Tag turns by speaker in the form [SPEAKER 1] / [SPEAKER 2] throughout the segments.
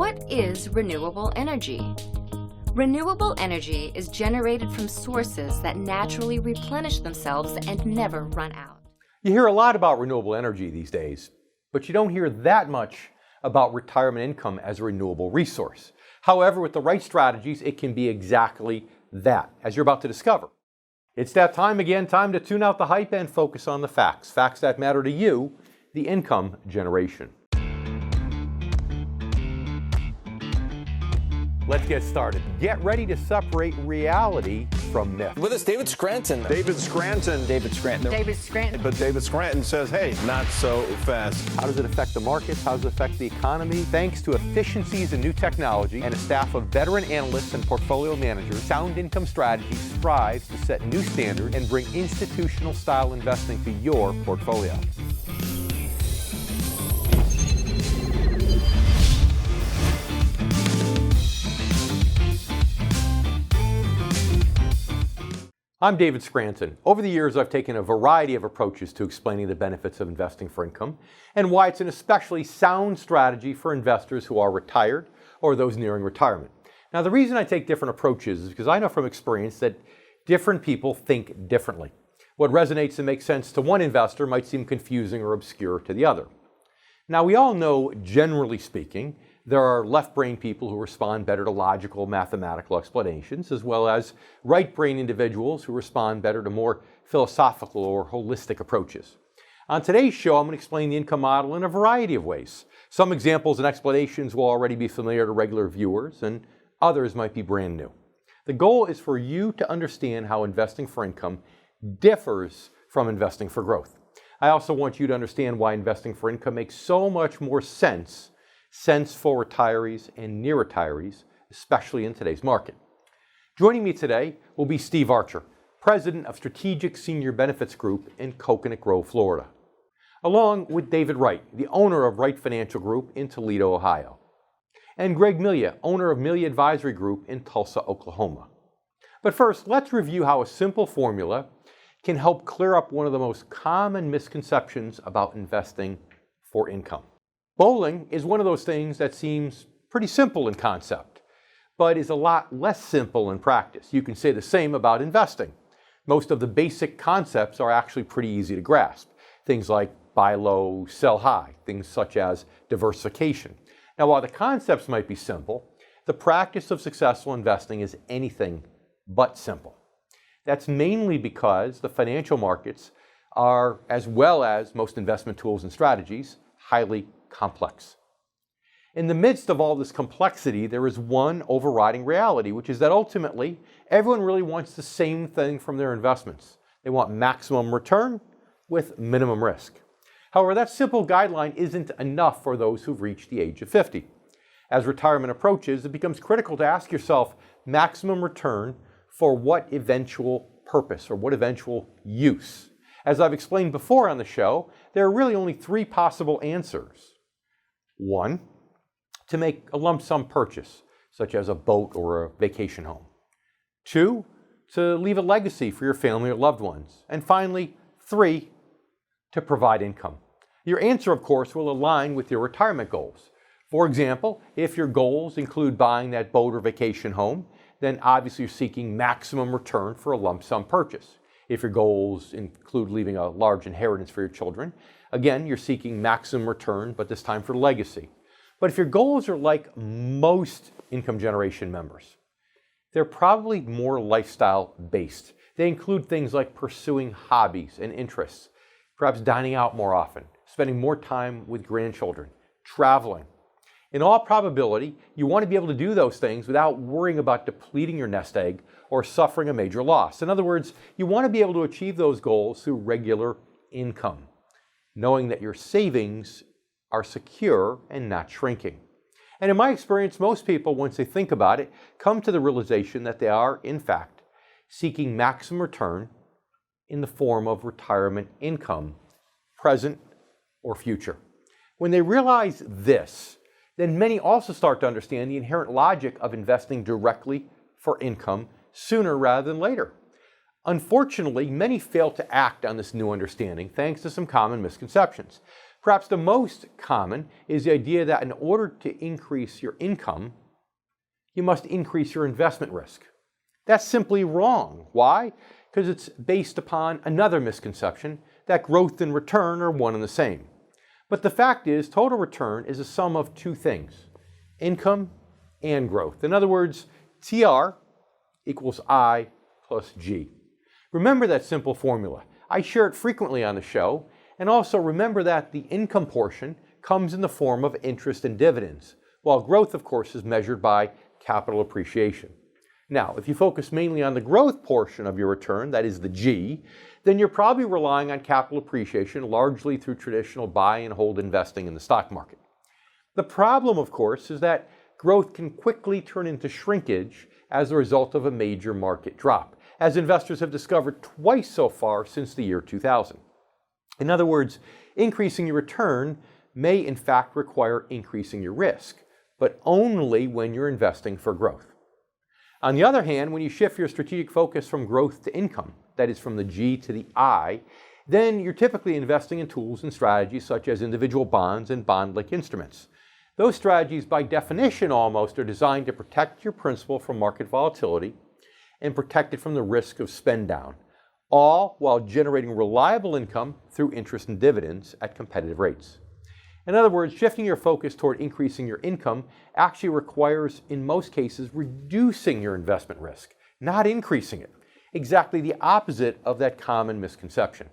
[SPEAKER 1] What is renewable energy? Renewable energy is generated from sources that naturally replenish themselves and never run out.
[SPEAKER 2] You hear a lot about renewable energy these days, but you don't hear that much about retirement income as a renewable resource. However, with the right strategies, it can be exactly that, as you're about to discover. It's that time again, time to tune out the hype and focus on the facts. Facts that matter to you, the income generation. Let's get started. Get ready to separate reality from myth.
[SPEAKER 3] With us, David Scranton.
[SPEAKER 4] David Scranton.
[SPEAKER 3] David Scranton.
[SPEAKER 1] David Scranton.
[SPEAKER 4] But David Scranton says, hey, not so fast.
[SPEAKER 2] How does it affect the markets? How does it affect the economy? Thanks to efficiencies in new technology and a staff of veteran analysts and portfolio managers, Sound Income Strategy strives to set new standards and bring institutional style investing to your portfolio. I'm David Scranton. Over the years, I've taken a variety of approaches to explaining the benefits of investing for income and why it's an especially sound strategy for investors who are retired or those nearing retirement. Now, the reason I take different approaches is because I know from experience that different people think differently. What resonates and makes sense to one investor might seem confusing or obscure to the other. Now, we all know, generally speaking, there are left-brain people who respond better to logical, mathematical explanations, as well as right-brain individuals who respond better to more philosophical or holistic approaches. On today's show, I'm going to explain the income model in a variety of ways. Some examples and explanations will already be familiar to regular viewers, and others might be brand new. The goal is for you to understand how investing for income differs from investing for growth. I also want you to understand why investing for income makes so much more sense for retirees and near retirees, especially in today's market. Joining me today will be Steve Archer, President of Strategic Senior Benefits Group in Coconut Grove, Florida, along with David Wright, the owner of Wright Financial Group in Toledo, Ohio, and Greg Melia, owner of Melia Advisory Group in Tulsa, Oklahoma. But first, let's review how a simple formula can help clear up one of the most common misconceptions about investing for income. Bowling is one of those things that seems pretty simple in concept, but is a lot less simple in practice. You can say the same about investing. Most of the basic concepts are actually pretty easy to grasp. Things like buy low, sell high, things such as diversification. Now, while the concepts might be simple, the practice of successful investing is anything but simple. That's mainly because the financial markets are, as well as most investment tools and strategies, highly complex. In the midst of all this complexity, there is one overriding reality, which is that ultimately, everyone really wants the same thing from their investments. They want maximum return with minimum risk. However, that simple guideline isn't enough for those who've reached the age of 50. As retirement approaches, it becomes critical to ask yourself maximum return for what eventual purpose or what eventual use. As I've explained before on the show, there are really only three possible answers. One, to make a lump sum purchase, such as a boat or a vacation home. Two, to leave a legacy for your family or loved ones. And finally, three, to provide income. Your answer, of course, will align with your retirement goals. For example, if your goals include buying that boat or vacation home, then obviously you're seeking maximum return for a lump sum purchase. If your goals include leaving a large inheritance for your children, again, you're seeking maximum return, but this time for legacy. But if your goals are like most income generation members, they're probably more lifestyle based. They include things like pursuing hobbies and interests, perhaps dining out more often, spending more time with grandchildren, traveling. In all probability, you want to be able to do those things without worrying about depleting your nest egg or suffering a major loss. In other words, you want to be able to achieve those goals through regular income, knowing that your savings are secure and not shrinking. And in my experience, most people, once they think about it, come to the realization that they are, in fact, seeking maximum return in the form of retirement income, present or future. When they realize this, then many also start to understand the inherent logic of investing directly for income sooner rather than later. Unfortunately, many fail to act on this new understanding thanks to some common misconceptions. Perhaps the most common is the idea that in order to increase your income, you must increase your investment risk. That's simply wrong. Why? Because it's based upon another misconception that growth and return are one and the same. But the fact is, total return is a sum of two things, income and growth. In other words, TR equals I plus G. Remember that simple formula. I share it frequently on the show, and also remember that the income portion comes in the form of interest and dividends, while growth, of course, is measured by capital appreciation. Now, if you focus mainly on the growth portion of your return, that is the G, then you're probably relying on capital appreciation largely through traditional buy and hold investing in the stock market. The problem, of course, is that growth can quickly turn into shrinkage as a result of a major market drop, as investors have discovered twice so far since the year 2000. In other words, increasing your return may in fact require increasing your risk, but only when you're investing for growth. On the other hand, when you shift your strategic focus from growth to income, that is from the G to the I, then you're typically investing in tools and strategies such as individual bonds and bond-like instruments. Those strategies, by definition almost, are designed to protect your principal from market volatility and protect it from the risk of spend down, all while generating reliable income through interest and dividends at competitive rates. In other words, shifting your focus toward increasing your income actually requires, in most cases, reducing your investment risk, not increasing it. Exactly the opposite of that common misconception.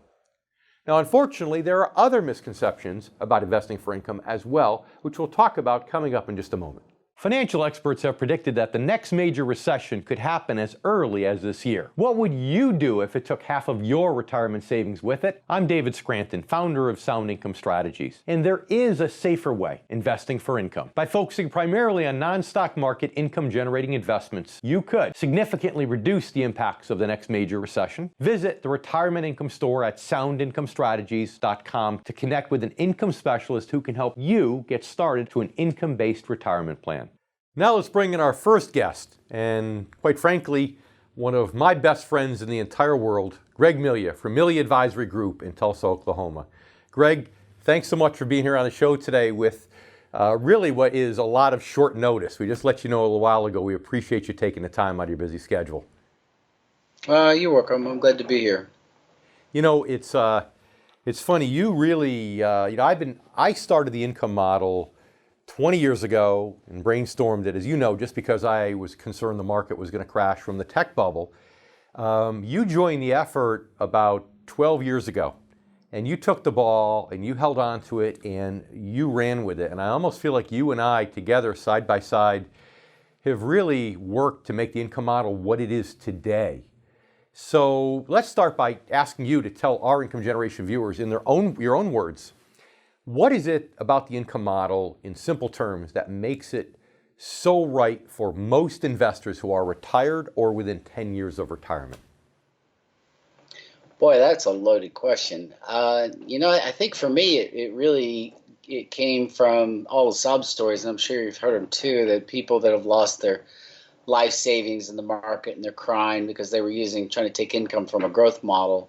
[SPEAKER 2] Now, unfortunately, there are other misconceptions about investing for income as well, which we'll talk about coming up in just a moment. Financial experts have predicted that the next major recession could happen as early as this year. What would you do if it took half of your retirement savings with it? I'm David Scranton, founder of Sound Income Strategies. And there is a safer way, investing for income. By focusing primarily on non-stock market income-generating investments, you could significantly reduce the impacts of the next major recession. Visit the Retirement Income Store at soundincomestrategies.com to connect with an income specialist who can help you get started to an income-based retirement plan. Now let's bring in our first guest, and quite frankly, one of my best friends in the entire world, Greg Melia from Melia Advisory Group in Tulsa, Oklahoma. Greg, thanks so much for being here on the show today with really what is a lot of short notice. We just let you know a little while ago. We appreciate you taking the time out of your busy schedule.
[SPEAKER 3] You're welcome. I'm glad to be here.
[SPEAKER 2] You know, it's funny. You really, I started the income model 20 years ago and brainstormed it, as you know, just because I was concerned the market was going to crash from the tech bubble. You joined the effort about 12 years ago, and you took the ball and you held on to it and you ran with it. And I almost feel like you and I together, side by side, have really worked to make the income model what it is today. So let's start by asking you to tell our income generation viewers in your own words, what is it about the income model, in simple terms, that makes it so right for most investors who are retired or within 10 years of retirement?
[SPEAKER 3] Boy, that's a loaded question. I think for me, it came from all the sob stories, and I'm sure you've heard them too, that people that have lost their life savings in the market and they're crying because they were trying to take income from a growth model,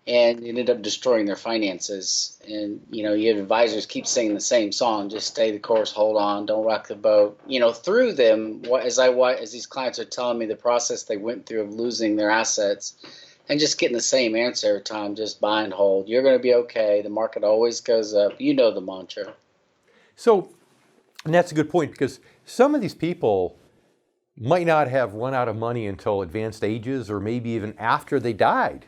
[SPEAKER 3] and ended up destroying their finances. And, you have advisors keep singing the same song, just stay the course, hold on, don't rock the boat. Through them, as these clients are telling me the process they went through of losing their assets and just getting the same answer every time, just buy and hold. You're going to be okay. The market always goes up. You know the mantra.
[SPEAKER 2] So, and that's a good point, because some of these people might not have run out of money until advanced ages or maybe even after they died.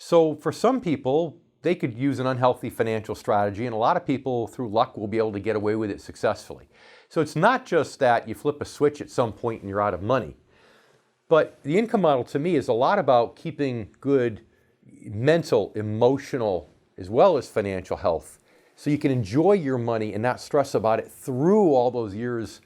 [SPEAKER 2] So for some people, they could use an unhealthy financial strategy, and a lot of people, through luck, will be able to get away with it successfully. So it's not just that you flip a switch at some point and you're out of money. But the income model, to me, is a lot about keeping good mental, emotional, as well as financial health, so you can enjoy your money and not stress about it through all those years,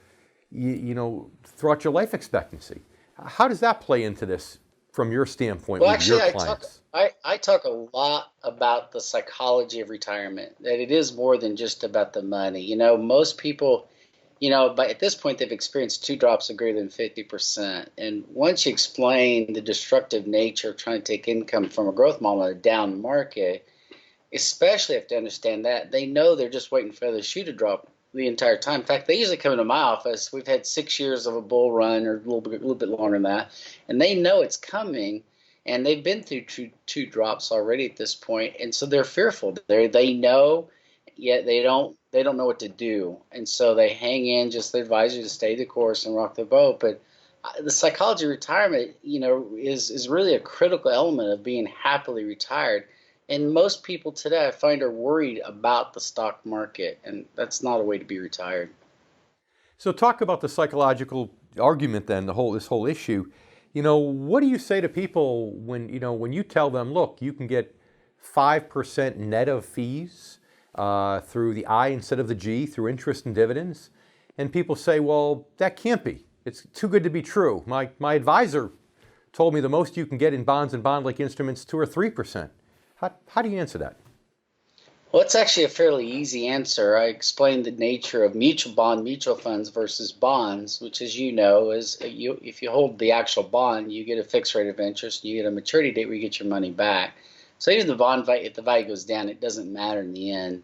[SPEAKER 2] throughout your life expectancy. How does that play into this from your standpoint with your clients?
[SPEAKER 3] I talk a lot about the psychology of retirement, that it is more than just about the money. Most people, but at this point, they've experienced two drops of greater than 50%. And once you explain the destructive nature of trying to take income from a growth model in a down market, especially have to understand that. They know they're just waiting for the shoe to drop the entire time. In fact, they usually come into my office. We've had 6 years of a bull run or a little bit longer than that, and they know it's coming, and they've been through two drops already at this point, and so they're fearful. They know, yet they don't know what to do, and so they hang in. Just advise you to stay the course and rock the boat. But the psychology of retirement, is really a critical element of being happily retired. And most people today, I find, are worried about the stock market, and that's not a way to be retired.
[SPEAKER 2] So talk about the psychological argument then, this whole issue. What do you say to people when you tell them, look, you can get 5% net of fees through the I instead of the G, through interest and dividends? And people say, well, that can't be. It's too good to be true. My advisor told me the most you can get in bonds and bond-like instruments, 2 or 3%. How do you answer that?
[SPEAKER 3] Well, it's actually a fairly easy answer. I explained the nature of mutual funds versus bonds, which, as you know, is if you hold the actual bond, you get a fixed rate of interest, and you get a maturity date where you get your money back. So even the bond, if the value goes down, it doesn't matter in the end.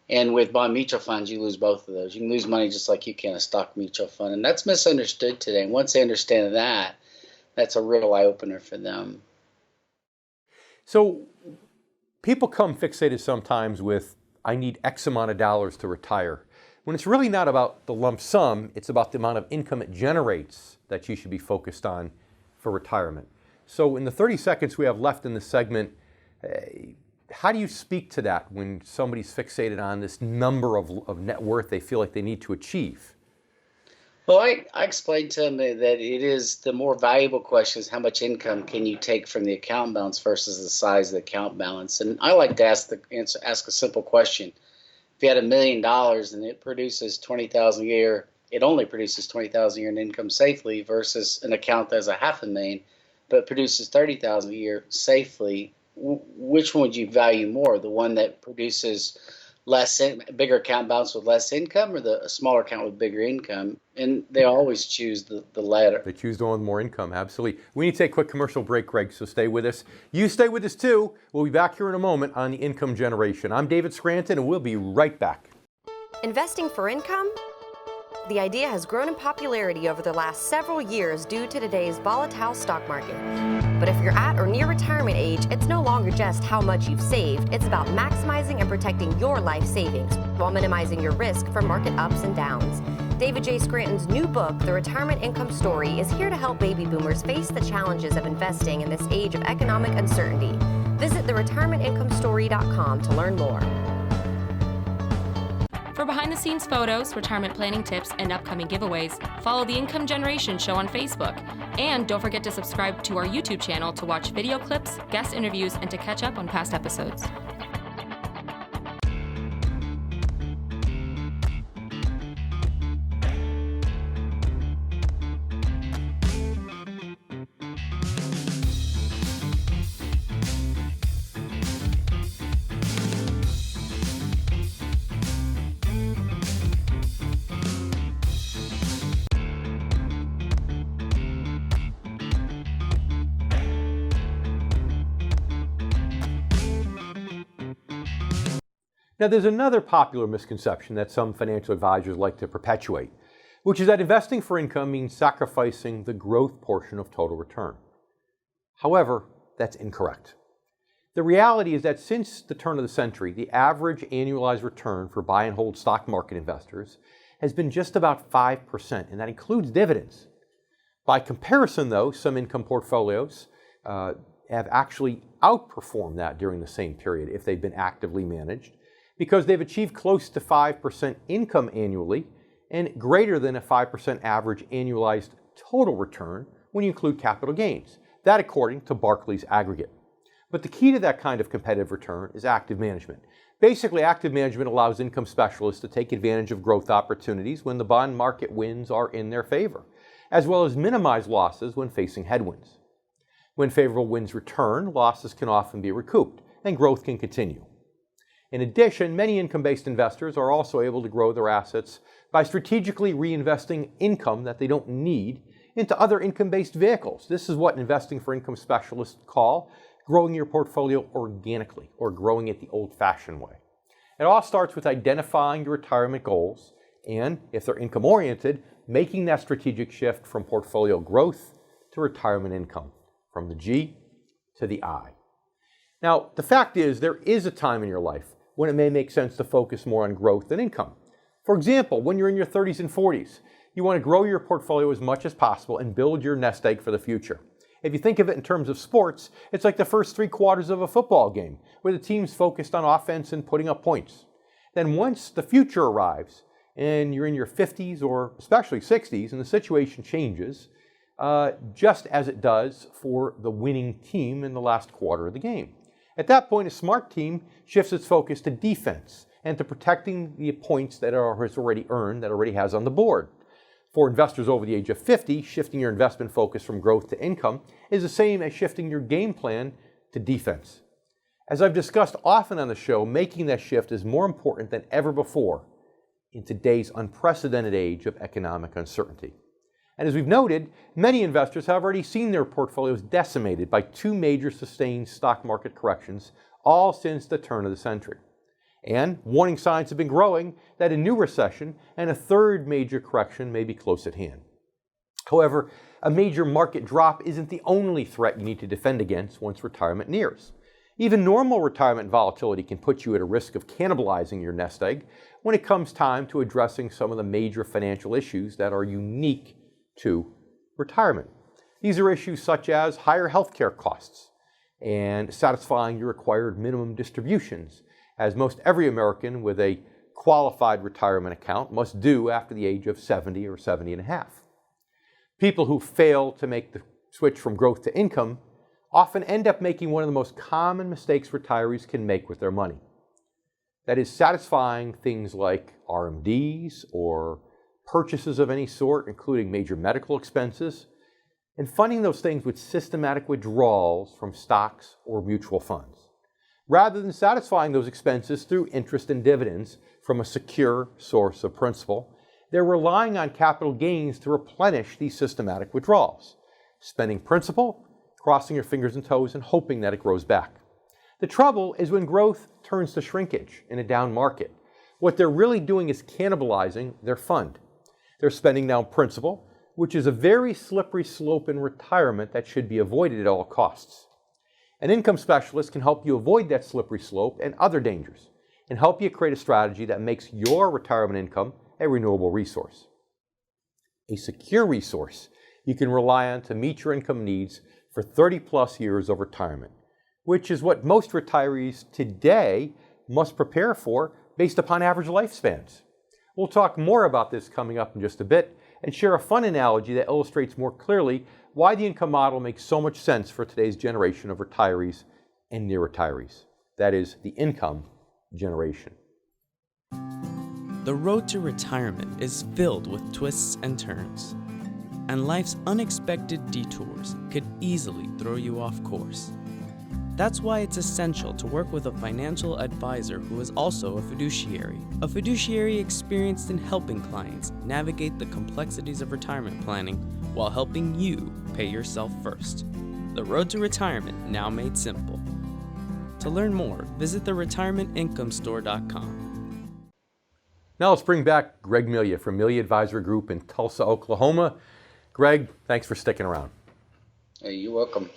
[SPEAKER 3] And with bond mutual funds, you lose both of those. You can lose money just like you can a stock mutual fund, and that's misunderstood today. And once they understand that, that's a real eye-opener for them.
[SPEAKER 2] So people come fixated sometimes with, I need X amount of dollars to retire, when it's really not about the lump sum, it's about the amount of income it generates that you should be focused on for retirement. So in the 30 seconds we have left in this segment, how do you speak to that when somebody's fixated on this number of net worth they feel like they need to achieve?
[SPEAKER 3] Well, I explained to them that it is the more valuable question is how much income can you take from the account balance versus the size of the account balance. And I like to ask a simple question. If you had $1 million and it produces $20,000 a year, it only produces $20,000 a year in income safely versus an account that has $500,000 but produces $30,000 a year safely. Which one would you value more? The one that produces bigger account balance with less income, or the smaller account with bigger income? And they always choose the latter.
[SPEAKER 2] They choose the one with more income, absolutely. We need to take a quick commercial break, Greg, so stay with us. You stay with us too. We'll be back here in a moment on the income generation. I'm David Scranton, and we'll be right back.
[SPEAKER 5] Investing for income? The idea has grown in popularity over the last several years due to today's volatile stock market. But if you're at or near retirement age, it's no longer just how much you've saved. It's about maximizing and protecting your life savings while minimizing your risk from market ups and downs. David J. Scranton's new book, The Retirement Income Story, is here to help baby boomers face the challenges of investing in this age of economic uncertainty. Visit theretirementincomestory.com to learn more.
[SPEAKER 6] For behind-the-scenes photos, retirement planning tips, and upcoming giveaways, follow the Income Generation Show on Facebook. And don't forget to subscribe to our YouTube channel to watch video clips, guest interviews, and to catch up on past episodes.
[SPEAKER 2] Now, there's another popular misconception that some financial advisors like to perpetuate, which is that investing for income means sacrificing the growth portion of total return. However, that's incorrect. The reality is that since the turn of the century, the average annualized return for buy and hold stock market investors has been just about 5%, and that includes dividends. By comparison, though, some income portfolios have actually outperformed that during the same period if they've been actively managed, because they've achieved close to 5% income annually and greater than a 5% average annualized total return when you include capital gains. That according to Barclays Aggregate. But the key to that kind of competitive return is active management. Basically, active management allows income specialists to take advantage of growth opportunities when the bond market winds are in their favor, as well as minimize losses when facing headwinds. When favorable winds return, losses can often be recouped and growth can continue. In addition, many income-based investors are also able to grow their assets by strategically reinvesting income that they don't need into other income-based vehicles. This is what investing for income specialists call growing your portfolio organically or growing it the old-fashioned way. It all starts with identifying your retirement goals and, if they're income-oriented, making that strategic shift from portfolio growth to retirement income, from the G to the I. Now, the fact is, there is a time in your life when it may make sense to focus more on growth than income. For example, when you're in your 30s and 40s, you want to grow your portfolio as much as possible and build your nest egg for the future. If you think of it in terms of sports, it's like the first 3 quarters of a football game, where the team's focused on offense and putting up points. Then once the future arrives, and you're in your 50s or especially 60s, and the situation changes, just as it does for the winning team in the last quarter of the game. At that point, a smart team shifts its focus to defense and to protecting the points that has already earned, that already has on the board. For investors over the age of 50, shifting your investment focus from growth to income is the same as shifting your game plan to defense. As I've discussed often on the show, making that shift is more important than ever before in today's unprecedented age of economic uncertainty. And as we've noted, many investors have already seen their portfolios decimated by 2 major sustained stock market corrections, all since the turn of the century. And warning signs have been growing that a new recession and a 3rd major correction may be close at hand. However, a major market drop isn't the only threat you need to defend against once retirement nears. Even normal retirement volatility can put you at a risk of cannibalizing your nest egg when it comes time to addressing some of the major financial issues that are unique to retirement. These are issues such as higher healthcare costs and satisfying your required minimum distributions, as most every American with a qualified retirement account must do after the age of 70 or 70 and a half. People who fail to make the switch from growth to income often end up making one of the most common mistakes retirees can make with their money. That is, satisfying things like RMDs or purchases of any sort, including major medical expenses, and funding those things with systematic withdrawals from stocks or mutual funds, rather than satisfying those expenses through interest and dividends from a secure source of principal. They're relying on capital gains to replenish these systematic withdrawals, spending principal, crossing your fingers and toes, and hoping that it grows back. The trouble is when growth turns to shrinkage in a down market, what they're really doing is cannibalizing their fund. They're spending down principal, which is a very slippery slope in retirement that should be avoided at all costs. An income specialist can help you avoid that slippery slope and other dangers, and help you create a strategy that makes your retirement income a renewable resource. A secure resource you can rely on to meet your income needs for 30 plus years of retirement, which is what most retirees today must prepare for based upon average lifespans. We'll talk more about this coming up in just a bit and share a fun analogy that illustrates more clearly why the income model makes so much sense for today's generation of retirees and near retirees. That is, the income generation.
[SPEAKER 7] The road to retirement is filled with twists and turns, and life's unexpected detours could easily throw you off course. That's why it's essential to work with a financial advisor who is also a fiduciary experienced in helping clients navigate the complexities of retirement planning while helping you pay yourself first. The road to retirement now made simple. To learn more, visit theretirementincomestore.com.
[SPEAKER 2] Now let's bring back Greg Melia from Melia Advisory Group in Tulsa, Oklahoma. Greg, thanks for sticking around.
[SPEAKER 3] Hey, you're welcome.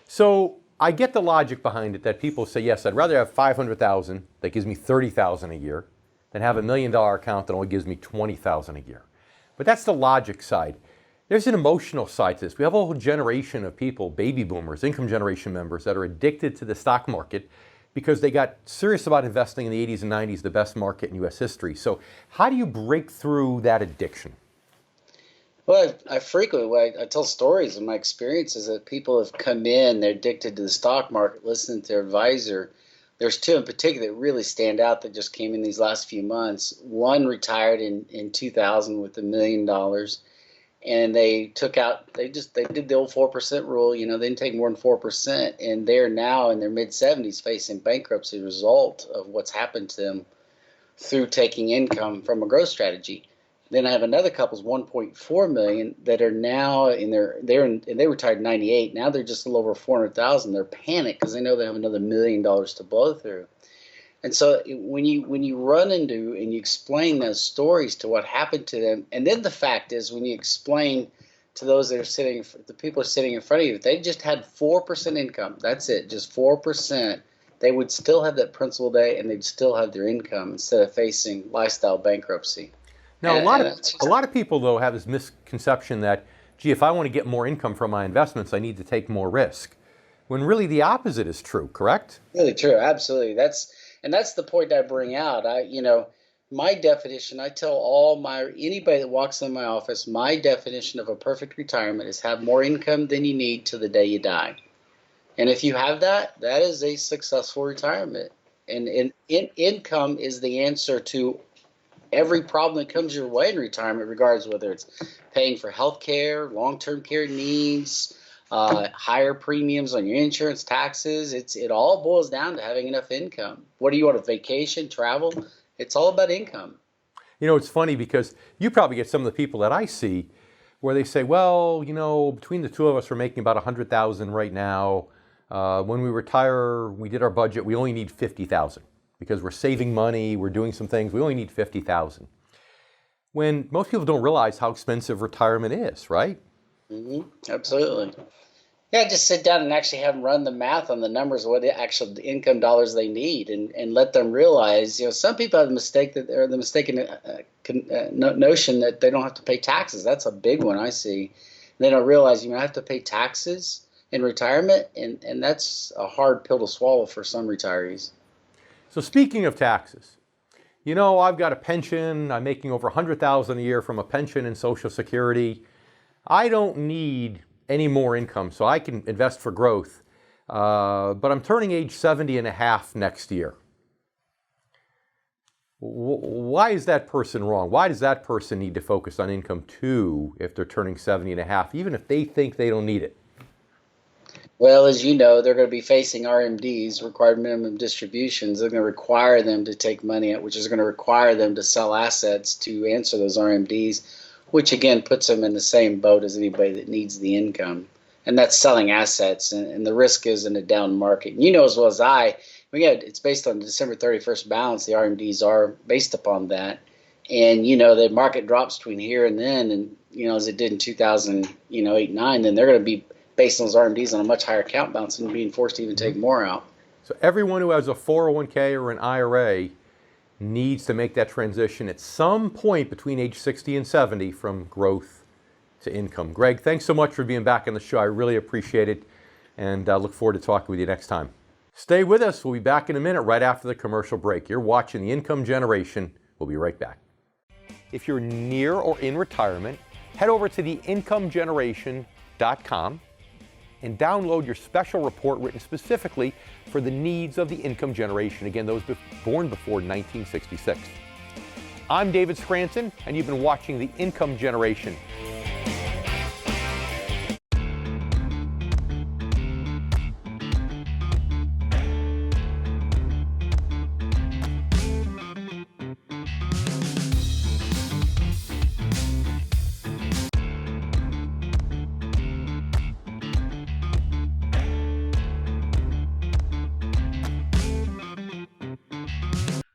[SPEAKER 2] So I get the logic behind it that people say, yes, I'd rather have $500,000 that gives me $30,000 a year than have $1 million account that only gives me $20,000 a year. But that's the logic side. There's an emotional side to this. We have a whole generation of people, baby boomers, income generation members, that are addicted to the stock market because they got serious about investing in the 80s and 90s, the best market in U.S. history. So how do you break through that addiction?
[SPEAKER 3] Well, I frequently, I tell stories of my experiences that people have come in, they're addicted to the stock market, listening to their advisor. There's 2 in particular that really stand out that just came in these last few months. One retired in 2000 with $1 million, and they took out, they did the old 4% rule, they didn't take more than 4%, and they're now in their mid-70s facing bankruptcy as a result of what's happened to them through taking income from a growth strategy. Then I have another couple's 1.4 million that are now in and they retired in 98. Now they're just a little over 400,000. They're panicked because they know they have another $1 million to blow through. And so when you run into and you explain those stories to what happened to them, and then the fact is when you explain to those that are the people are sitting in front of you, if they just had 4% income, that's it, just 4%, they would still have that principal day and they'd still have their income instead of facing lifestyle bankruptcy.
[SPEAKER 2] Now, a lot of people, though, have this misconception that, gee, if I want to get more income from my investments, I need to take more risk, when really the opposite is true, correct?
[SPEAKER 3] Really true, absolutely. That's the point I bring out. My definition, I tell anybody that walks in my office, my definition of a perfect retirement is have more income than you need till the day you die. And if you have that, that is a successful retirement. And income is the answer to every problem that comes your way in retirement, regardless whether it's paying for health care, long-term care needs, higher premiums on your insurance, taxes. It all boils down to having enough income. What do you want, a vacation, travel? It's all about income.
[SPEAKER 2] You know, it's funny because you probably get some of the people that I see where they say, well, between the two of us, we're making about $100,000 right now. When we retire, we did our budget, we only need $50,000 because we're saving money, we're doing some things, we only need $50,000. When most people don't realize how expensive retirement is, right?
[SPEAKER 3] Mm-hmm. Absolutely. Yeah, just sit down and actually have them run the math on the numbers of what the actual income dollars they need, and let them realize. Some people have the mistaken notion that they don't have to pay taxes. That's a big one I see. They don't realize you have to pay taxes in retirement, and that's a hard pill to swallow for some retirees.
[SPEAKER 2] So speaking of taxes, I've got a pension. I'm making over $100,000 a year from a pension and Social Security. I don't need any more income, so I can invest for growth. But I'm turning age 70 and a half next year. Why is that person wrong? Why does that person need to focus on income too if they're turning 70 and a half, even if they think they don't need it?
[SPEAKER 3] Well, as you know, they're going to be facing RMDs, required minimum distributions. They're going to require them to take money out, which is going to require them to sell assets to answer those RMDs, which again puts them in the same boat as anybody that needs the income. And that's selling assets, and the risk is in a down market. And as well as it's based on December 31st balance. The RMDs are based upon that. And, the market drops between here and then, and, as it did in 2008, 9, then they're going to be based on those RMDs on a much higher account balance and being forced to even take more out.
[SPEAKER 2] So everyone who has a 401k or an IRA needs to make that transition at some point between age 60 and 70 from growth to income. Greg, thanks so much for being back on the show. I really appreciate it, and I look forward to talking with you next time. Stay with us. We'll be back in a minute right after the commercial break. You're watching The Income Generation. We'll be right back. If you're near or in retirement, head over to theincomegeneration.com and download your special report written specifically for the needs of the income generation. Again, those born before 1966. I'm David Scranton, and you've been watching The Income Generation.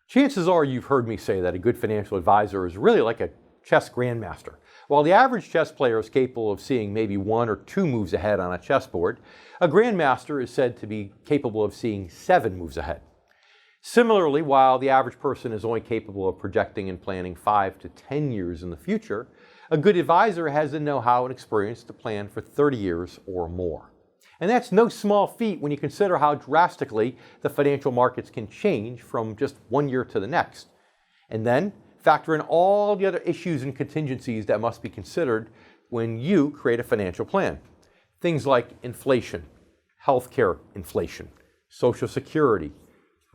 [SPEAKER 2] Chances are you've heard me say that a good financial advisor is really like a chess grandmaster. While the average chess player is capable of seeing maybe 1 or 2 moves ahead on a chessboard, a grandmaster is said to be capable of seeing 7 moves ahead. Similarly, while the average person is only capable of projecting and planning 5 to 10 years in the future, a good advisor has the know-how and experience to plan for 30 years or more. And that's no small feat when you consider how drastically the financial markets can change from just one year to the next. And then factor in all the other issues and contingencies that must be considered when you create a financial plan. Things like inflation, healthcare inflation, Social Security,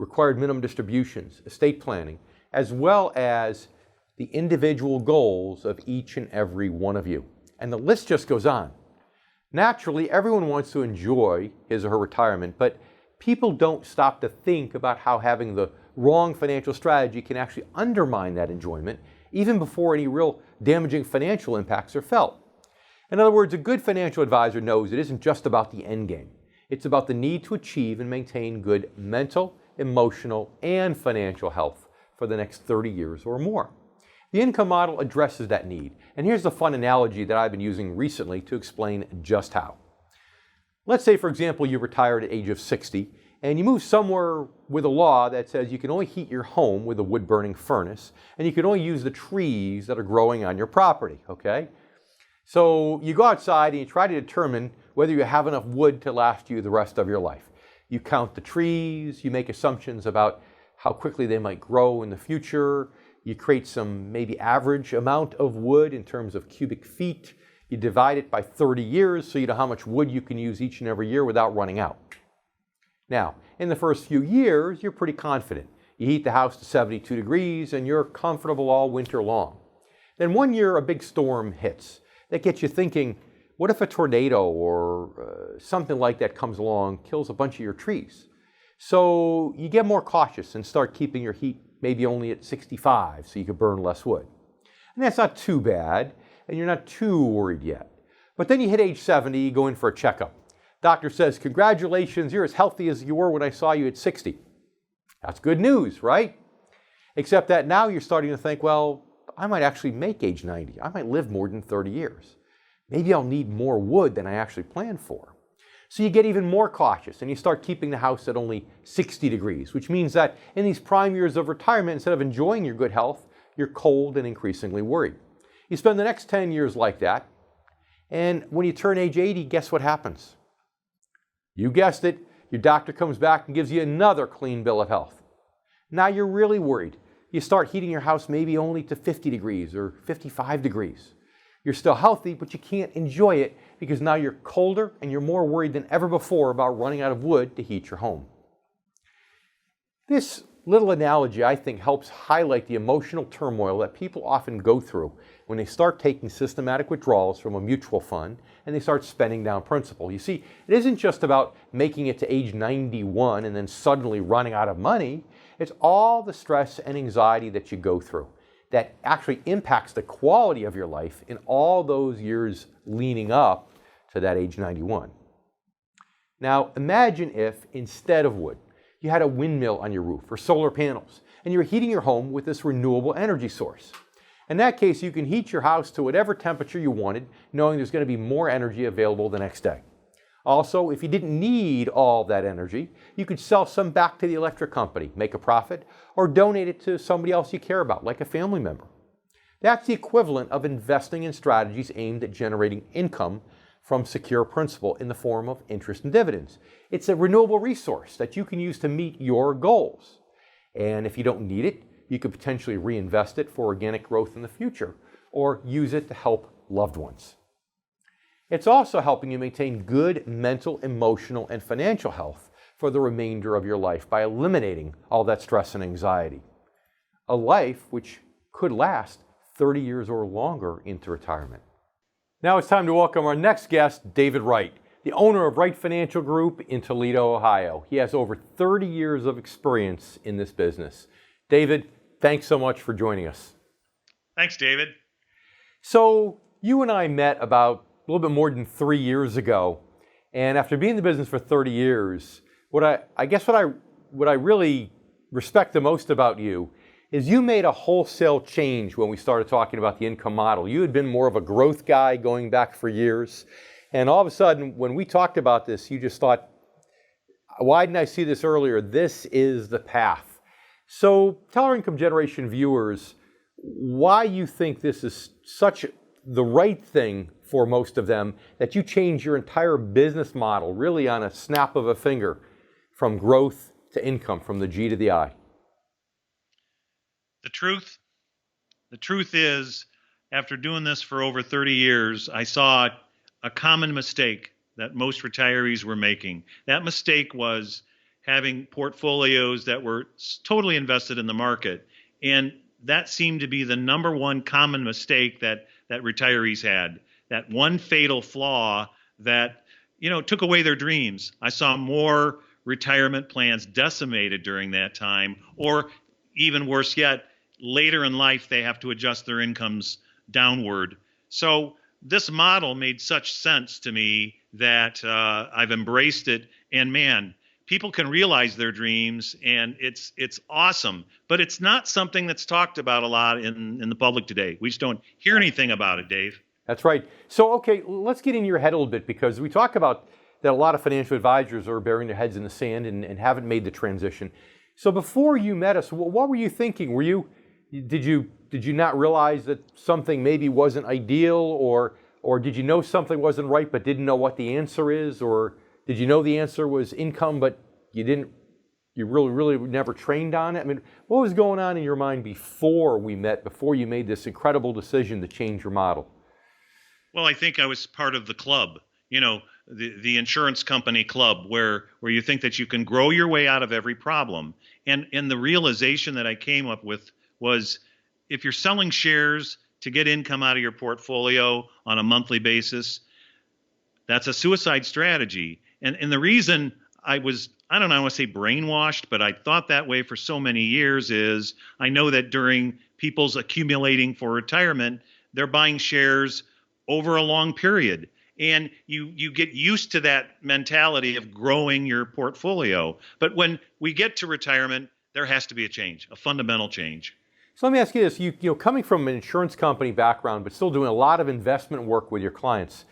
[SPEAKER 2] required minimum distributions, estate planning, as well as the individual goals of each and every one of you. And the list just goes on. Naturally, everyone wants to enjoy his or her retirement, but people don't stop to think about how having the wrong financial strategy can actually undermine that enjoyment even before any real damaging financial impacts are felt. In other words, a good financial advisor knows it isn't just about the end game. It's about the need to achieve and maintain good mental, emotional, and financial health for the next 30 years or more. The income model addresses that need, and here's the fun analogy that I've been using recently to explain just how. Let's say, for example, you retired at the age of 60, and you move somewhere with a law that says you can only heat your home with a wood-burning furnace, and you can only use the trees that are growing on your property, okay? So you go outside and you try to determine whether you have enough wood to last you the rest of your life. You count the trees, you make assumptions about how quickly they might grow in the future, you create some maybe average amount of wood in terms of cubic feet, you divide it by 30 years so you know how much wood you can use each and every year without running out. Now, in the first few years, you're pretty confident. You heat the house to 72 degrees and you're comfortable all winter long. Then one year a big storm hits. That gets you thinking, what if a tornado or something like that comes along, kills a bunch of your trees? So you get more cautious and start keeping your heat maybe only at 65 so you can burn less wood. And that's not too bad, and you're not too worried yet. But then you hit age 70, you go in for a checkup. Doctor says, congratulations, you're as healthy as you were when I saw you at 60. That's good news, right? Except that now you're starting to think, well, I might actually make age 90. I might live more than 30 years. Maybe I'll need more wood than I actually planned for. So you get even more cautious and you start keeping the house at only 60 degrees, which means that in these prime years of retirement, instead of enjoying your good health, you're cold and increasingly worried. You spend the next 10 years like that, and when you turn age 80, guess what happens? You guessed it, your doctor comes back and gives you another clean bill of health. Now you're really worried. You start heating your house maybe only to 50 degrees or 55 degrees. You're still healthy, but you can't enjoy it because now you're colder and you're more worried than ever before about running out of wood to heat your home. This little analogy, I think, helps highlight the emotional turmoil that people often go through when they start taking systematic withdrawals from a mutual fund and they start spending down principal. You see, it isn't just about making it to age 91 and then suddenly running out of money. It's all the stress and anxiety that you go through that actually impacts the quality of your life in all those years leading up to that age 91. Now, imagine if instead of wood, you had a windmill on your roof or solar panels, and you're heating your home with this renewable energy source. In that case, you can heat your house to whatever temperature you wanted, knowing there's going to be more energy available the next day. Also, if you didn't need all that energy, you could sell some back to the electric company, make a profit, or donate it to somebody else you care about, like a family member. That's the equivalent of investing in strategies aimed at generating income from secure principal in the form of interest and dividends. It's a renewable resource that you can use to meet your goals. And if you don't need it, you could potentially reinvest it for organic growth in the future, or use it to help loved ones. It's also helping you maintain good mental, emotional, and financial health for the remainder of your life by eliminating all that stress and anxiety. A life which could last 30 years or longer into retirement. Now it's time to welcome our next guest, David Wright, the owner of Wright Financial Group in Toledo, Ohio. He has over 30 years of experience in this business. David, thanks so much for joining us.
[SPEAKER 8] Thanks, David.
[SPEAKER 2] So you and I met about a little bit more than 3 years ago, and after being in the business for 30 years, what I really respect the most about you is you made a wholesale change when we started talking about the income model. You had been more of a growth guy going back for years, and all of a sudden, when we talked about this, you just thought, why didn't I see this earlier? This is the path. So tell our income generation viewers why you think this is such the right thing for most of them, that you change your entire business model really on a snap of a finger from growth to income, from the G to the I.
[SPEAKER 8] The truth is, after doing this for over 30 years, I saw a common mistake that most retirees were making. That mistake was having portfolios that were totally invested in the market. And that seemed to be the number one common mistake that retirees had. That one fatal flaw that, took away their dreams. I saw more retirement plans decimated during that time, or even worse yet, later in life they have to adjust their incomes downward. So this model made such sense to me that I've embraced it. And man, people can realize their dreams, and it's awesome. But it's not something that's talked about a lot in the public today. We just don't hear anything about it, Dave.
[SPEAKER 2] That's right. So, okay, let's get in your head a little bit, because we talk about that a lot of financial advisors are burying their heads in the sand and haven't made the transition. So before you met us, what were you thinking? Did you not realize that something maybe wasn't ideal, or did you know something wasn't right but didn't know what the answer is, or did you know the answer was income but you really never trained on it? I mean, what was going on in your mind before we met, before you made this incredible decision to change your model?
[SPEAKER 8] Well, I think I was part of the club, the insurance company club, where you think that you can grow your way out of every problem. And the realization that I came up with was, if you're selling shares to get income out of your portfolio on a monthly basis, that's a suicide strategy. And the reason I don't want to say brainwashed, but I thought that way for so many years is I know that during people's accumulating for retirement, they're buying shares over a long period. And you get used to that mentality of growing your portfolio. But when we get to retirement, there has to be a change, a fundamental change.
[SPEAKER 2] So let me ask you this, you coming from an insurance company background, but still doing a lot of investment work with your clients,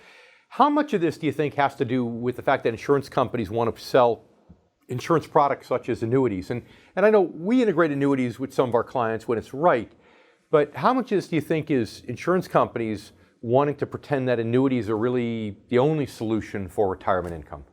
[SPEAKER 2] how much of this do you think has to do with the fact that insurance companies want to sell insurance products such as annuities? And I know we integrate annuities with some of our clients when it's right, but how much of this do you think is insurance companies wanting to pretend that annuities are really the only solution for retirement income?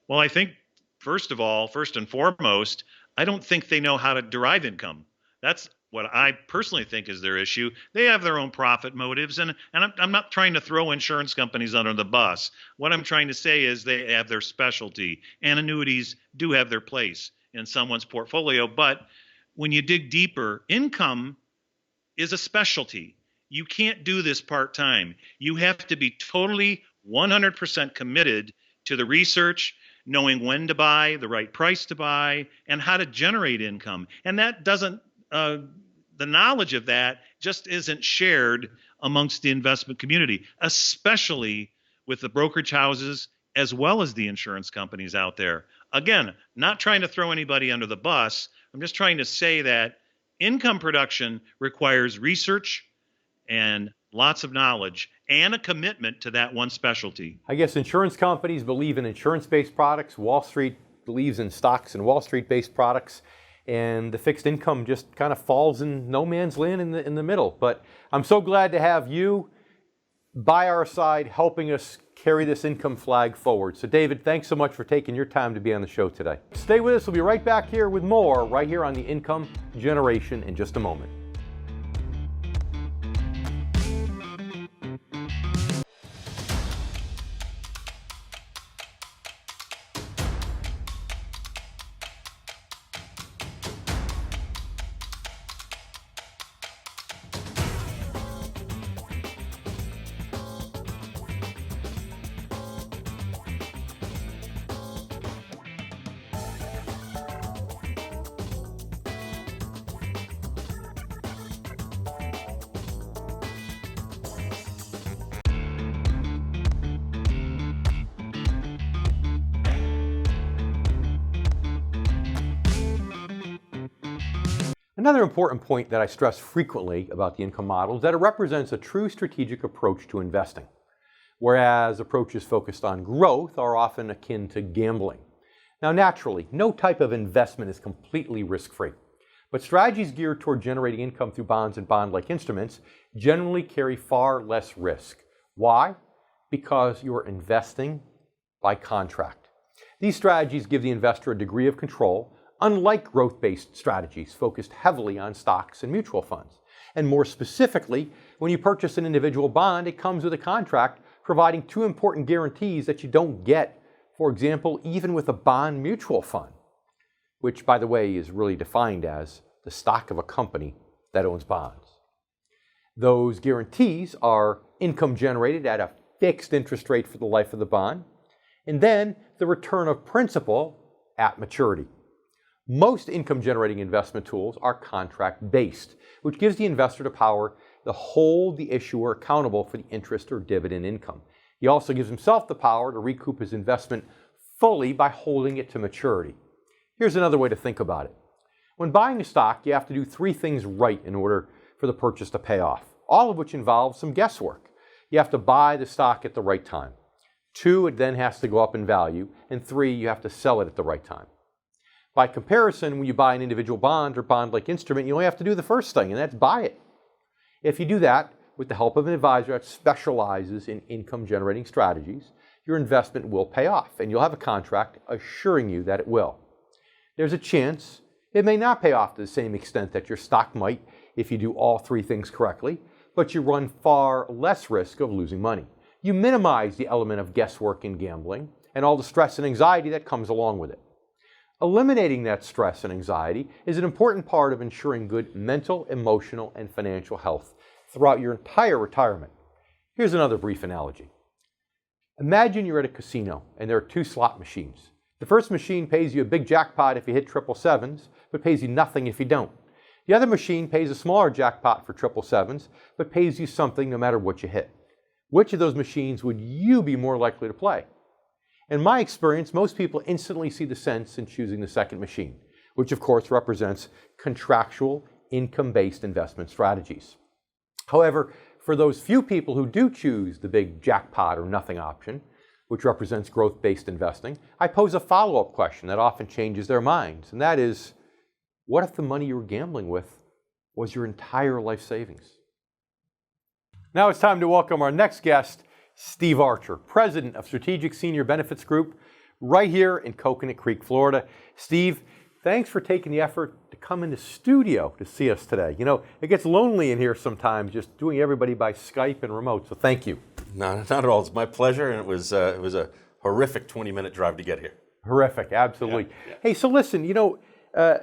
[SPEAKER 8] Well, I think, first and foremost, I don't think they know how to derive income. That's what I personally think is their issue. They have their own profit motives, and I'm not trying to throw insurance companies under the bus. What I'm trying to say is they have their specialty, and annuities do have their place in someone's portfolio. But when you dig deeper, income is a specialty. You can't do this part-time. You have to be totally 100% committed to the research, knowing when to buy, the right price to buy, and how to generate income. And that doesn't, the knowledge of that just isn't shared amongst the investment community, especially with the brokerage houses as well as the insurance companies out there. Again, not trying to throw anybody under the bus. I'm just trying to say that income production requires research and lots of knowledge and a commitment to that one specialty.
[SPEAKER 2] I guess insurance companies believe in insurance-based products. Wall Street believes in stocks and Wall Street-based products. And the fixed income just kind of falls in no man's land in the middle. But I'm so glad to have you by our side helping us carry this income flag forward. So David, thanks so much for taking your time to be on the show today. Stay with us. We'll be right back here with more right here on the Income Generation in just a moment. Another important point that I stress frequently about the income model is that it represents a true strategic approach to investing, whereas approaches focused on growth are often akin to gambling. Now, naturally, no type of investment is completely risk-free, but strategies geared toward generating income through bonds and bond-like instruments generally carry far less risk. Why? Because you're investing by contract. These strategies give the investor a degree of control, unlike growth-based strategies focused heavily on stocks and mutual funds. And more specifically, when you purchase an individual bond, it comes with a contract providing two important guarantees that you don't get, for example, even with a bond mutual fund, which, by the way, is really defined as the stock of a company that owns bonds. Those guarantees are income generated at a fixed interest rate for the life of the bond, and then the return of principal at maturity. Most income-generating investment tools are contract-based, which gives the investor the power to hold the issuer accountable for the interest or dividend income. He also gives himself the power to recoup his investment fully by holding it to maturity. Here's another way to think about it. When buying a stock, you have to do 3 things right in order for the purchase to pay off, all of which involves some guesswork. You have to buy the stock at the right time. 2, it then has to go up in value. And 3, you have to sell it at the right time. By comparison, when you buy an individual bond or bond-like instrument, you only have to do the first thing, and that's buy it. If you do that with the help of an advisor that specializes in income-generating strategies, your investment will pay off, and you'll have a contract assuring you that it will. There's a chance it may not pay off to the same extent that your stock might if you do all 3 things correctly, but you run far less risk of losing money. You minimize the element of guesswork in gambling and all the stress and anxiety that comes along with it. Eliminating that stress and anxiety is an important part of ensuring good mental, emotional, and financial health throughout your entire retirement. Here's another brief analogy. Imagine you're at a casino and there are 2 slot machines. The first machine pays you a big jackpot if you hit 777s, but pays you nothing if you don't. The other machine pays a smaller jackpot for 777s, but pays you something no matter what you hit. Which of those machines would you be more likely to play? In my experience, most people instantly see the sense in choosing the second machine, which of course represents contractual, income-based investment strategies. However, for those few people who do choose the big jackpot or nothing option, which represents growth-based investing, I pose a follow-up question that often changes their minds, and that is, what if the money you were gambling with was your entire life savings? Now it's time to welcome our next guest, Steve Archer, President of Strategic Senior Benefits Group, right here in Coconut Creek, Florida. Steve, thanks for taking the effort to come in the studio to see us today. You know, it gets lonely in here sometimes, just doing everybody by Skype and remote, so thank you.
[SPEAKER 9] Not at all. It's my pleasure, and it was a horrific 20-minute drive to get here.
[SPEAKER 2] Horrific, absolutely. Yeah. Hey, so listen, you know,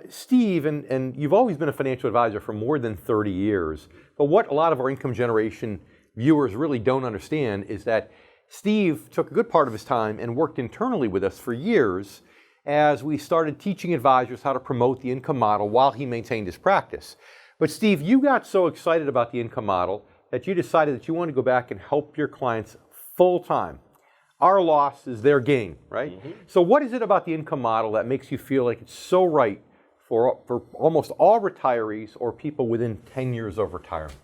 [SPEAKER 2] Steve, and you've always been a financial advisor for more than 30 years, but what a lot of our income generation viewers really don't understand is that Steve took a good part of his time and worked internally with us for years as we started teaching advisors how to promote the income model while he maintained his practice. But Steve, you got so excited about the income model that you decided that you want to go back and help your clients full time. Our loss is their gain, right? Mm-hmm. So what is it about the income model that makes you feel like it's so right for almost all retirees or people within 10 years of retirement?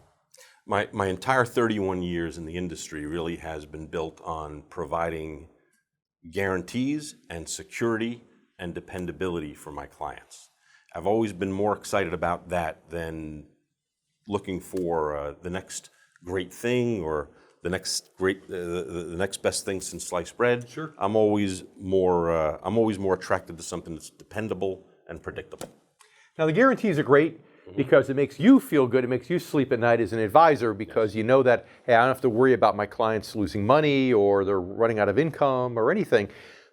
[SPEAKER 9] My entire 31 years in the industry really has been built on providing guarantees and security and dependability for my clients. I've always been more excited about that than looking for the next great thing or the next best thing since sliced bread.
[SPEAKER 2] Sure.
[SPEAKER 9] I'm always more attracted to something that's dependable and predictable.
[SPEAKER 2] Now the guarantees are great because it makes you feel good. It makes you sleep at night as an advisor because you know that, hey, I don't have to worry about my clients losing money or they're running out of income or anything.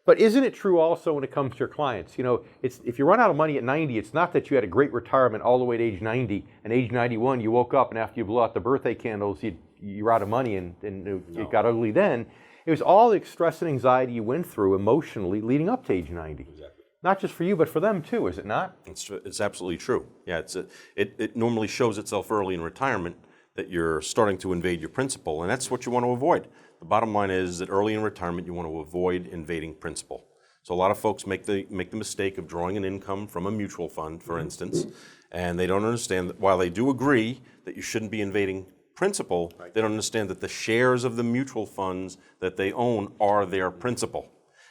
[SPEAKER 2] But isn't it true also when it comes to your clients? You know, if you run out of money at 90, it's not that you had a great retirement all the way to age 90, and age 91 you woke up and after you blew out the birthday candles, you're out of money and it got ugly then. It was all the stress and anxiety you went through emotionally leading up to age 90. Exactly. Not just for you, but for them too, is it not?
[SPEAKER 9] It's absolutely true. Yeah, it normally shows itself early in retirement that you're starting to invade your principal, and that's what you want to avoid. The bottom line is that early in retirement, you want to avoid invading principal. So a lot of folks make the mistake of drawing an income from a mutual fund, for instance, and they don't understand that while they do agree that you shouldn't be invading principal, they don't understand that the shares of the mutual funds that they own are their principal.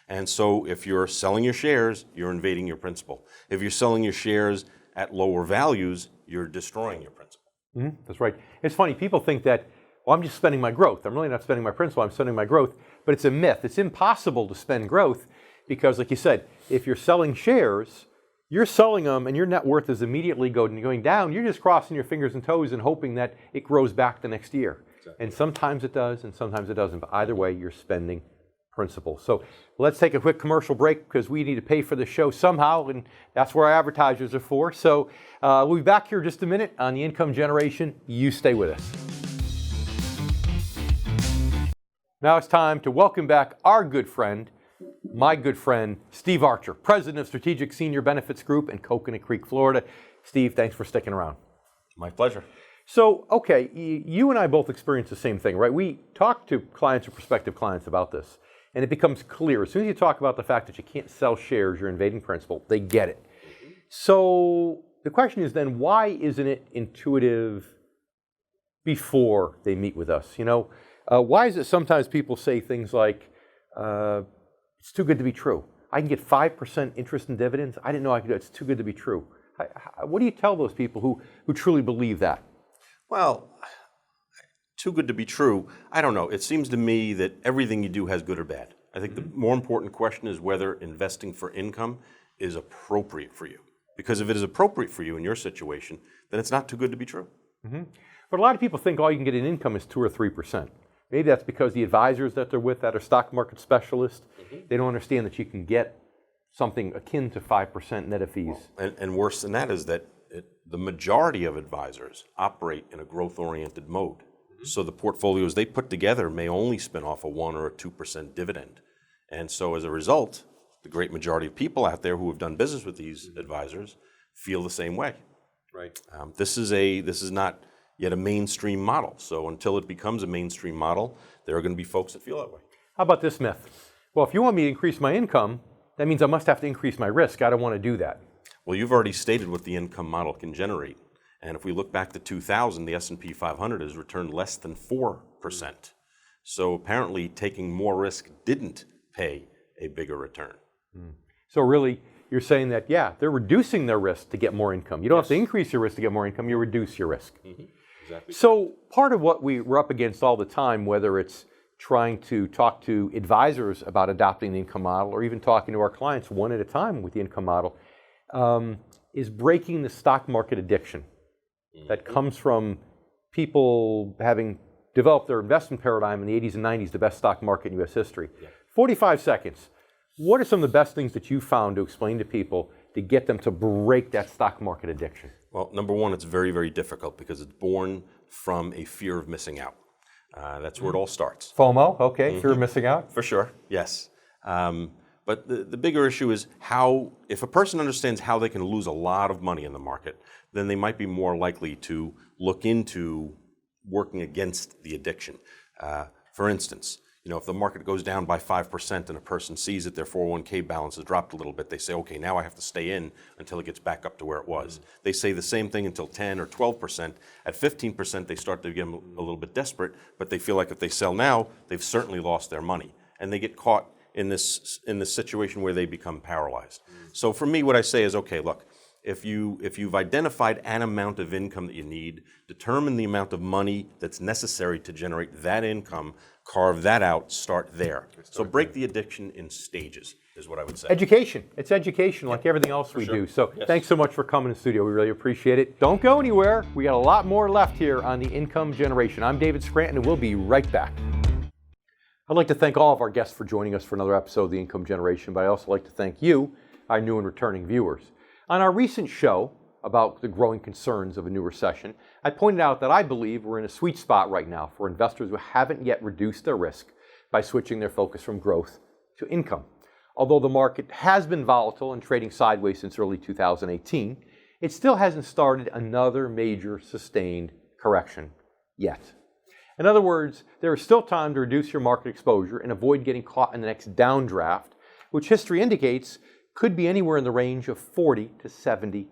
[SPEAKER 9] And so if you're selling your shares, you're invading your principal. If you're selling your shares at lower values, you're destroying your principal.
[SPEAKER 2] Mm-hmm. That's right. It's funny, people think that, well, I'm just spending my growth. I'm really not spending my principal, I'm spending my growth. But it's a myth. It's impossible to spend growth because, like you said, if you're selling shares, you're selling them and your net worth is immediately going down. You're just crossing your fingers and toes and hoping that it grows back the next year. Exactly. And sometimes it does and sometimes it doesn't. But either way, you're spending principal. So let's take a quick commercial break because we need to pay for the show somehow, and that's where our advertisers are for. So we'll be back here in just a minute on the income generation. You stay with us. Now it's time to welcome back our good friend, my good friend Steve Archer, President of Strategic Senior Benefits Group in Coconut Creek, Florida. Steve, thanks for sticking around.
[SPEAKER 9] My pleasure.
[SPEAKER 2] So, okay, you and I both experience the same thing, right? We talk to clients or prospective clients about this, and it becomes clear. As soon as you talk about the fact that you can't sell shares, you're invading principal, they get it. So the question is then, why isn't it intuitive before they meet with us? You know, why is it sometimes people say things like, it's too good to be true. I can get 5% interest in dividends. I didn't know I could do it. It's too good to be true. What do you tell those people who truly believe that?
[SPEAKER 9] Well, too good to be true. I don't know. It seems to me that everything you do has good or bad. I think the more important question is whether investing for income is appropriate for you. Because if it is appropriate for you in your situation, then it's not too good to be true.
[SPEAKER 2] But a lot of people think all you can get in income is 2 or 3%. Maybe that's because the advisors that they're with that are stock market specialists, they don't understand that you can get something akin to 5% net of fees.
[SPEAKER 9] And worse than that is that the majority of advisors operate in a growth-oriented mode. So the portfolios they put together may only spin off a 1 or a 2% dividend. And so as a result, the great majority of people out there who have done business with these advisors feel the same way.
[SPEAKER 2] Right.
[SPEAKER 9] This is not yet a mainstream model. So until it becomes a mainstream model, there are going to be folks that feel that way.
[SPEAKER 2] How about this myth? Well, if you want me to increase my income, that means I must have to increase my risk. I don't want to do that.
[SPEAKER 9] Well, you've already stated what the income model can generate. And if we look back to 2000, the S&P 500 has returned less than 4%. So apparently taking more risk didn't pay a bigger return.
[SPEAKER 2] So really, you're saying that, yeah, they're reducing their risk to get more income. You don't have to increase your risk to get more income, you reduce your risk.
[SPEAKER 9] Exactly.
[SPEAKER 2] So part of what we're up against all the time, whether it's trying to talk to advisors about adopting the income model or even talking to our clients one at a time with the income model, is breaking the stock market addiction that comes from people having developed their investment paradigm in the 80s and 90s, the best stock market in U.S. history. 45 seconds. What are some of the best things that you found to explain to people to get them to break that stock market addiction?
[SPEAKER 9] Well, number one, it's very, very difficult because it's born from a fear of missing out. That's where it all starts.
[SPEAKER 2] FOMO, okay, fear of missing out?
[SPEAKER 9] For sure, yes. But the bigger issue is how, if a person understands how they can lose a lot of money in the market, then they might be more likely to look into working against the addiction. For instance, you know, if the market goes down by 5% and a person sees that their 401k balance has dropped a little bit, they say, okay, now I have to stay in until it gets back up to where it was. They say the same thing until 10 or 12%. At 15%, they start to get a little bit desperate, but they feel like if they sell now, they've certainly lost their money. And they get caught in this situation where they become paralyzed. So for me, what I say is, okay, look, if you've identified an amount of income that you need, determine the amount of money that's necessary to generate that income, carve that out, start there. So break the addiction in stages is what I would say.
[SPEAKER 2] Education. It's education like everything else we do. So thanks so much for coming to the studio. We really appreciate it. Don't go anywhere. We got a lot more left here on the income generation. I'm David Scranton, and we'll be right back. I'd like to thank all of our guests for joining us for another episode of The Income Generation, but I'd also like to thank you, our new and returning viewers. On our recent show about the growing concerns of a new recession, I pointed out that I believe we're in a sweet spot right now for investors who haven't yet reduced their risk by switching their focus from growth to income. Although the market has been volatile and trading sideways since early 2018, it still hasn't started another major sustained correction yet. In other words, there is still time to reduce your market exposure and avoid getting caught in the next downdraft, which history indicates could be anywhere in the range of 40 to 70%.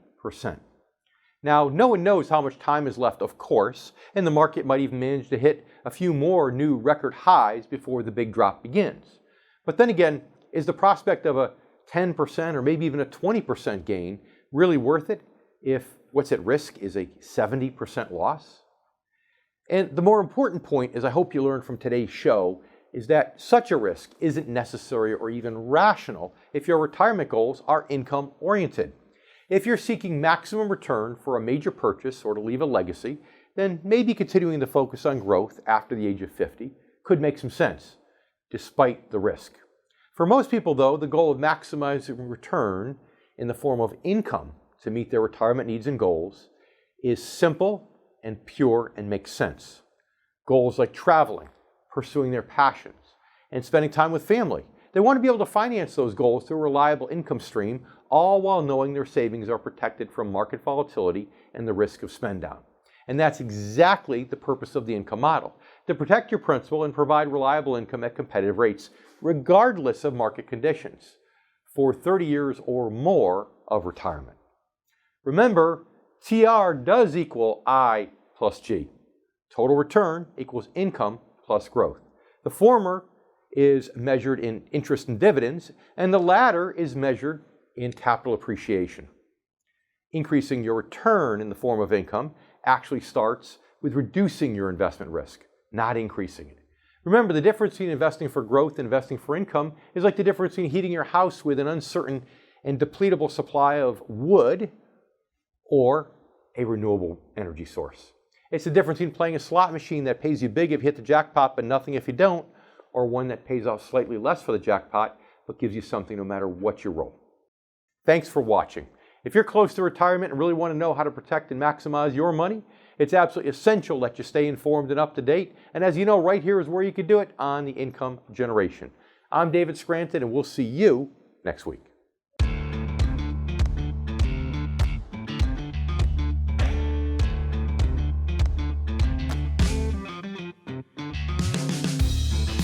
[SPEAKER 2] Now, no one knows how much time is left, of course, and the market might even manage to hit a few more new record highs before the big drop begins. But then again, is the prospect of a 10% or maybe even a 20% gain really worth it if what's at risk is a 70% loss? And the more important point, as I hope you learned from today's show, is that such a risk isn't necessary or even rational if your retirement goals are income-oriented. If you're seeking maximum return for a major purchase or to leave a legacy, then maybe continuing to focus on growth after the age of 50 could make some sense, despite the risk. For most people, though, the goal of maximizing return in the form of income to meet their retirement needs and goals is simple and pure and makes sense. Goals like traveling, pursuing their passions, and spending time with family They want to be able to finance those goals through a reliable income stream, all while knowing their savings are protected from market volatility and the risk of spend down. And that's exactly the purpose of the income model, to protect your principal and provide reliable income at competitive rates, regardless of market conditions, for 30 years or more of retirement. Remember, TR does equal I plus G. Total return equals income plus growth. The former is measured in interest and dividends, and the latter is measured in capital appreciation. Increasing your return in the form of income actually starts with reducing your investment risk, not increasing it. Remember, the difference between investing for growth and investing for income is like the difference between heating your house with an uncertain and depletable supply of wood or a renewable energy source. It's the difference between playing a slot machine that pays you big if you hit the jackpot but nothing if you don't, or one that pays out slightly less for the jackpot but gives you something no matter what you roll. Thanks for watching. If you're close to retirement and really want to know how to protect and maximize your money, it's absolutely essential that you stay informed and up to date. And as you know, right here is where you can do it on the Income Generation. I'm David Scranton, and we'll see you next week.